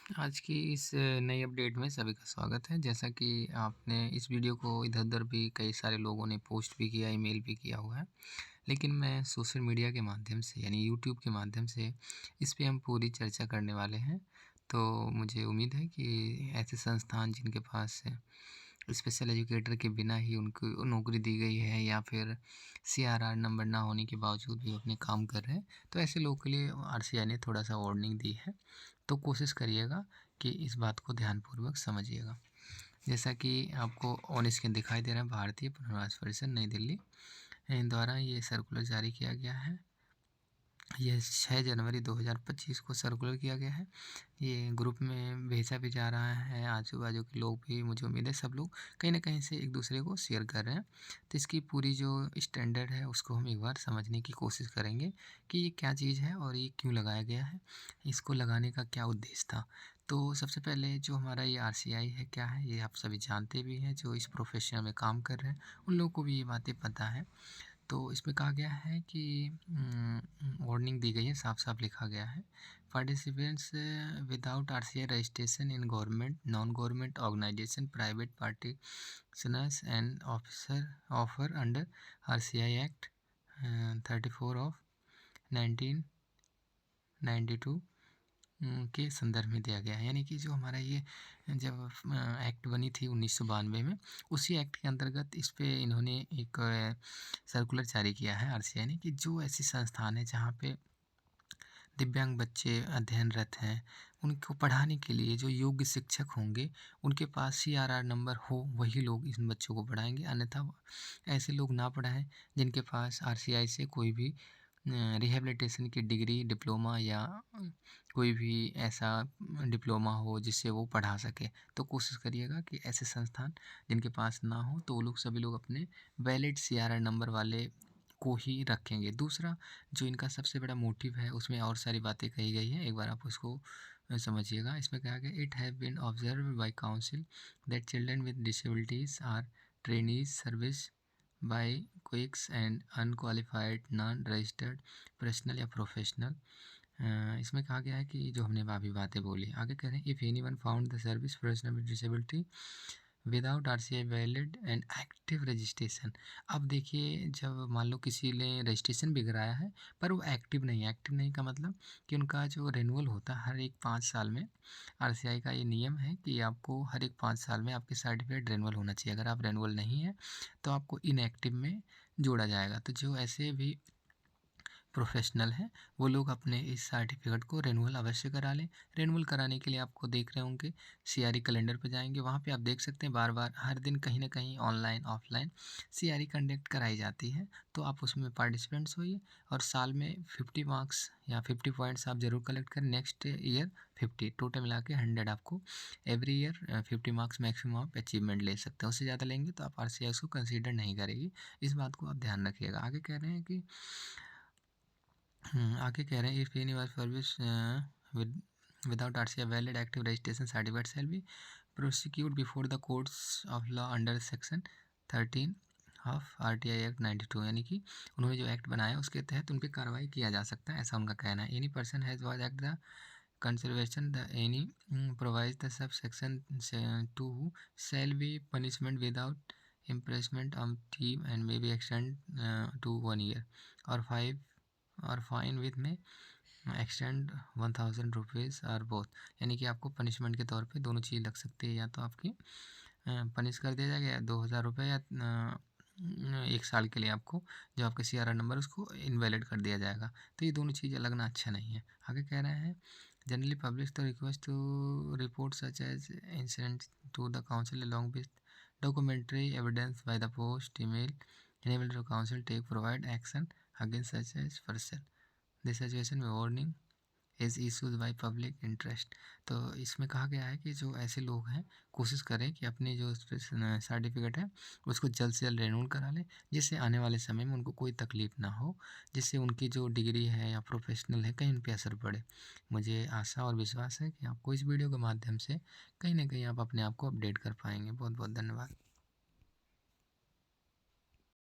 आज की इस नई अपडेट में सभी का स्वागत है। जैसा कि आपने इस वीडियो को इधर-उधर भी कई सारे लोगों ने पोस्ट भी किया, ईमेल भी किया हुआ है। लेकिन मैं सोशल मीडिया के माध्यम से यानी यूट्यूब के माध्यम से इस पे हम पूरी चर्चा करने वाले हैं। तो मुझे उम्मीद है कि ऐसे संस्थान जिनके पास स्पेशल एजुकेटर के बिना ही उनको नौकरी दी गई है या फिर सीआरआर नंबर ना होने के बावजूद भी अपने काम कर रहे हैं, तो ऐसे लोगों के लिए आरसीआई ने थोड़ा-सा वार्निंग दी है। तो कोशिश करिएगा कि इस बात को ध्यानपूर्वक समझिएगा। जैसा कि आपको ऑन स्क्रीन दिखाई दे रहा है, भारतीय पुनर्वास परिषद नई दिल्ली द्वारा ये सर्कुलर जारी किया गया है। ये 6 जनवरी 2025 को सर्कुलर किया गया है। ये ग्रुप में भेजा भी जा रहा है, आजू-बाजू के लोग भी, मुझे उम्मीद है सब लोग कहीं न कहीं से एक-दूसरे को शेयर कर रहे हैं। तो इसकी पूरी जो स्टैंडर्ड है उसको हम एक बार समझने की कोशिश करेंगे कि ये क्या चीज़ है और ये क्यों लगाया गया है, इसको लगाने का क्या उद्देश्य था। तो सबसे पहले जो हमारा ये आरसीआई है क्या है, ये आप सभी जानते भी हैं, जो इस प्रोफ़ेशन में काम कर रहे हैं, उन लोगों को भी ये बातें पता है। तो इसमें कहा गया है कि वार्निंग दी गई है, साफ-साफ लिखा गया है, participants without RCI registration in government, non government organisation, private practitioners and officer offer under RCI act 34 of 1992 के संदर्भ में दिया गया है। यानी कि जो हमारा ये जब एक्ट बनी थी 1992 में, उसी एक्ट के अंतर्गत इस पे इन्होंने एक सर्कुलर जारी किया है आरसीआई ने कि जो ऐसी संस्थान है जहाँ पे दिव्यांग बच्चे अध्ययनरत हैं, उनको पढ़ाने के लिए जो योग्य शिक्षक होंगे, उनके पास सीआरआर नंबर हो, वही लोग इन बच्चों को पढ़ाएँगे। अन्यथा ऐसे लोग ना पढ़ाएँ जिनके पास आरसीआई से कोई भी रिहैबिलिटेशन की डिग्री, डिप्लोमा या कोई भी ऐसा डिप्लोमा हो जिससे वो पढ़ा सके। तो कोशिश करिएगा कि ऐसे संस्थान जिनके पास ना हो, तो वो लोग सभी लोग अपने वैलिड सीआरआर नंबर वाले को ही रखेंगे। दूसरा जो इनका सबसे बड़ा मोटिव है, उसमें और सारी बातें कही गई हैं, एक बार आप उसको समझिएगा। इसमें कहा गया, it have been observed by council that children with disabilities are trainees service by quacks and unqualified non registered personnel या प्रोफेशनल। इसमें कहा गया है कि जो हमने अभी बातें बोली, आगे कह रहे हैं, if anyone found the service person with disability without RCI valid and active registration. अब देखिए, जब मान लो किसी ने रजिस्ट्रेशन भी कराया है पर वो एक्टिव नहीं है। एक्टिव नहीं का मतलब कि उनका जो रिन्यूअल होता है हर एक 5 साल में, आरसीआई का ये नियम है कि आपको हर एक 5 साल में आपके सर्टिफिकेट रिन्यूअल होना चाहिए। अगर आप रिन्यूअल नहीं है तो आपको इनएक्टिव में जोड़ा जाएगा। तो जो ऐसे भी प्रोफेशनल हैं, वो लोग अपने इस सर्टिफिकेट को रिन्यूअल अवश्य करा लें। रिन्यूअल कराने के लिए आपको देख रहे होंगे, सीआरई कैलेंडर पे जाएँगे, वहाँ पे आप देख सकते हैं बार-बार हर दिन कहीं न कहीं ऑनलाइन, ऑफलाइन सीआरई कंडक्ट कराई जाती है। तो आप उसमें पार्टिसिपेंट्स होइए और साल में 50 मार्क्स या 50 पॉइंट्स आप ज़रूर कलेक्ट करें। नेक्स्ट ईयर 50, टोटल मिला के 100 आपको एवरी ईयर 50 मार्क्स मैक्सिमम आप अचीवमेंट ले सकते हैं। उससे ज़्यादा लेंगे तो आप आरसीआई उसको कंसीडर नहीं करेगी। इस बात को आप ध्यान रखिएगा। आगे कह रहे हैं कि आगे कह रहे हैं, if any were service with without RCI valid active registration certificate shall be prosecute before the courts of law under section 13 of RTI act 92। यानी कि उन्होंने जो एक्ट बनाया उसके तहत उन पे कार्रवाई किया जा सकता है, ऐसा उनका कहना है। Any person has was act the conservation the any provides the subsection 2 shall be punishment without imprisonment of team and may be extended to 1 year or 5 और फाइन विथ में एक्सटेंड 1000 रुपीज़ और बोथ। यानी कि आपको punishment के तौर पे दोनों चीज़ लग सकती है, या तो आपकी पनिश कर दिया जाएगा 2000 रुपये, या 1 साल के लिए आपको जो आपका सीआरआर नंबर उसको इनवैलिड कर दिया जाएगा। तो ये दोनों चीज़ें लगना अच्छा नहीं है। आगे कह रहे हैं, generally publish the request to report such as incident to the council along with documentary evidence by the post email enable the council take provide action against such as person. This situation में warning is issued by public interest। तो इसमें कहा गया है कि जो ऐसे लोग हैं, कोशिश करें कि अपनी जो सर्टिफिकेट है उसको जल्द से जल्द रिन्यूअल करा लें, जिससे आने वाले समय में उनको कोई तकलीफ़ ना हो, जिससे उनकी जो डिग्री है या प्रोफेशनल है कहीं उन पे असर पड़े। मुझे आशा और विश्वास है कि आपको इस वीडियो के माध्यम से कहीं ना कहीं आप अपने आप को अपडेट कर पाएंगे। बहुत बहुत धन्यवाद।